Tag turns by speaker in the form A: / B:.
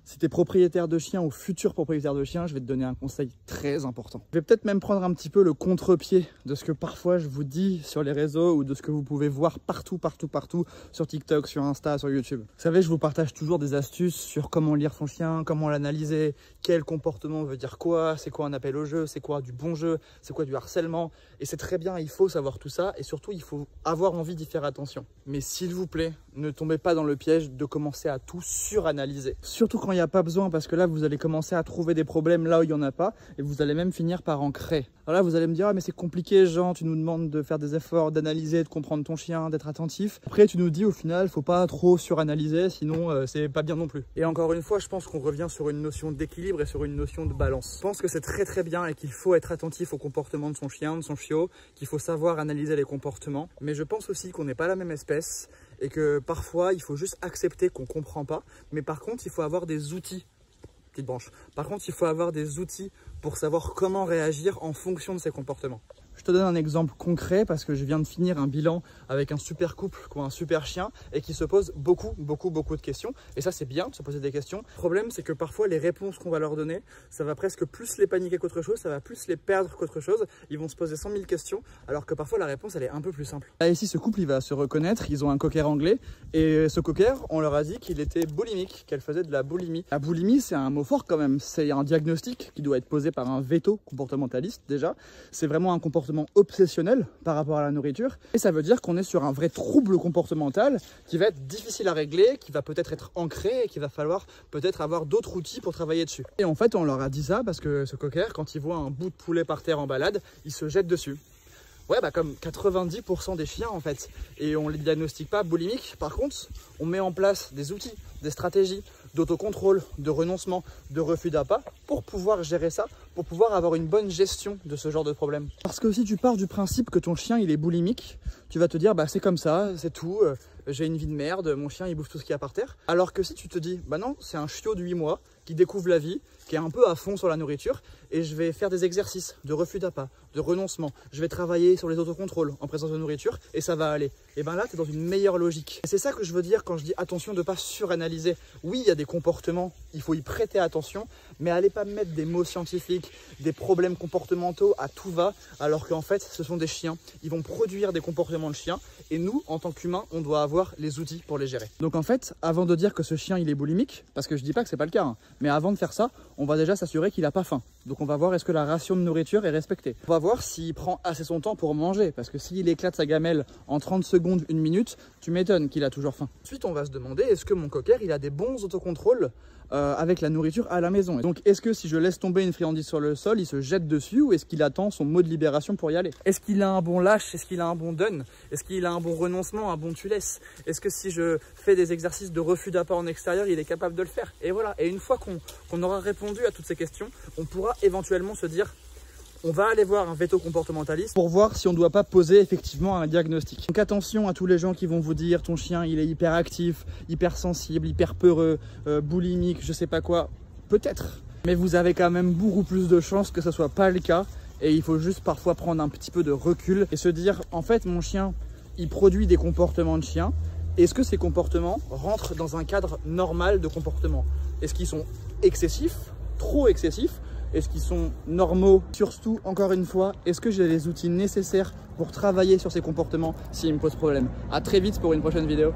A: Si tu es propriétaire de chien ou futur propriétaire de chien, je vais te donner un conseil très important. Je vais peut-être même prendre un petit peu le contre-pied de ce que parfois je vous dis sur les réseaux ou de ce que vous pouvez voir partout sur TikTok, sur Insta, sur YouTube. Vous savez, je vous partage toujours des astuces sur comment lire son chien, comment l'analyser, quel comportement veut dire quoi, c'est quoi un appel au jeu, c'est quoi du bon jeu, c'est quoi du harcèlement. Et c'est très bien, il faut savoir tout ça et surtout il faut avoir envie d'y faire attention. Mais s'il vous plaît, ne tombez pas dans le piège de commencer à tout suranalyser. Surtout quand il n'y a pas besoin, parce que là vous allez commencer à trouver des problèmes là où il n'y en a pas et vous allez même finir par en créer. Alors là vous allez me dire, ah, mais c'est compliqué Jean, tu nous demandes de faire des efforts, d'analyser, de comprendre ton chien, d'être attentif. Après tu nous dis au final, faut pas trop suranalyser, sinon c'est pas bien non plus. Et encore une fois, je pense qu'on revient sur une notion d'équilibre et sur une notion de balance. Je pense que c'est très bien et qu'il faut être attentif au comportement de son chien, de son chiot, qu'il faut savoir analyser les comportements. Mais je pense aussi qu'on n'est pas la même espèce et que parfois il faut juste accepter qu'on comprend pas, mais par contre il faut avoir des outils, petite branche, par contre il faut avoir des outils pour savoir comment réagir en fonction de ses comportements. Je te donne un exemple concret parce que je viens de finir un bilan avec un super couple qui a un super chien et qui se pose beaucoup de questions. Et ça, c'est bien de se poser des questions. Le problème, c'est que parfois, les réponses qu'on va leur donner, ça va presque plus les paniquer qu'autre chose, ça va plus les perdre qu'autre chose. Ils vont se poser 100 000 questions alors que parfois, la réponse, elle est un peu plus simple. Là, ici, ce couple, il va se reconnaître. Ils ont un cocker anglais et ce cocker, on leur a dit qu'il était boulimique, qu'elle faisait de la boulimie. La boulimie, c'est un mot fort quand même. C'est un diagnostic qui doit être posé par un veto comportementaliste déjà. C'est vraiment un comportement obsessionnel par rapport à la nourriture et ça veut dire qu'on est sur un vrai trouble comportemental qui va être difficile à régler, qui va peut-être être ancré et qu'il va falloir peut-être avoir d'autres outils pour travailler dessus. Et en fait on leur a dit ça parce que ce cocker, quand il voit un bout de poulet par terre en balade, il se jette dessus. Ouais, bah comme 90% des chiens en fait. Et on ne les diagnostique pas boulimiques. Par contre, on met en place des outils, des stratégies d'autocontrôle, de renoncement, de refus d'appât pour pouvoir gérer ça, pour pouvoir avoir une bonne gestion de ce genre de problème. Parce que si tu pars du principe que ton chien il est boulimique, tu vas te dire bah c'est comme ça, c'est tout, j'ai une vie de merde, mon chien il bouffe tout ce qu'il y a par terre. Alors que si tu te dis bah non, c'est un chiot de 8 mois qui découvre la vie, qui est un peu à fond sur la nourriture et je vais faire des exercices de refus d'appât, de renoncement, je vais travailler sur les autocontrôles en présence de nourriture et ça va aller. Et ben là tu es dans une meilleure logique. Et c'est ça que je veux dire quand je dis attention de ne pas suranalyser. Oui, il y a des comportements, il faut y prêter attention, mais allez pas mettre des mots scientifiques, des problèmes comportementaux à tout va, alors qu'en fait ce sont des chiens, ils vont produire des comportements de chiens et nous en tant qu'humains on doit avoir les outils pour les gérer. Donc en fait avant de dire que ce chien il est boulimique, parce que je dis pas que c'est pas le cas, hein, mais avant de faire ça on va déjà s'assurer qu'il a pas faim. Donc on va voir est-ce que la ration de nourriture est respectée. On va voir s'il prend assez son temps pour manger, parce que s'il éclate sa gamelle en 30 secondes, 1 minute, tu m'étonnes qu'il a toujours faim. Ensuite on va se demander est-ce que mon cocker il a des bons autocontrôles avec la nourriture à la maison. Donc est-ce que si je laisse tomber une friandise sur le sol, il se jette dessus ou est-ce qu'il attend son mot de libération pour y aller? Est-ce qu'il a un bon lâche? Est-ce qu'il a un bon donne? Est-ce qu'il a un bon renoncement, un bon tu laisses? Est-ce que si je fais des exercices de refus d'appât en extérieur, il est capable de le faire? Et voilà, et une fois qu'on aura répondu à toutes ces questions, on pourra éventuellement se dire on va aller voir un veto comportementaliste pour voir si on ne doit pas poser effectivement un diagnostic. Donc attention à tous les gens qui vont vous dire ton chien il est hyper actif, hyper sensible, hyper peureux, boulimique, je sais pas quoi. Peut-être, mais vous avez quand même beaucoup plus de chances que ce soit pas le cas et il faut juste parfois prendre un petit peu de recul et se dire en fait mon chien il produit des comportements de chien. Est-ce que ces comportements rentrent dans un cadre normal de comportement? Est-ce qu'ils sont excessifs, trop excessifs? Est-ce qu'ils sont normaux? Surtout, encore une fois, est-ce que j'ai les outils nécessaires pour travailler sur ces comportements s'ils me posent problème? À très vite pour une prochaine vidéo.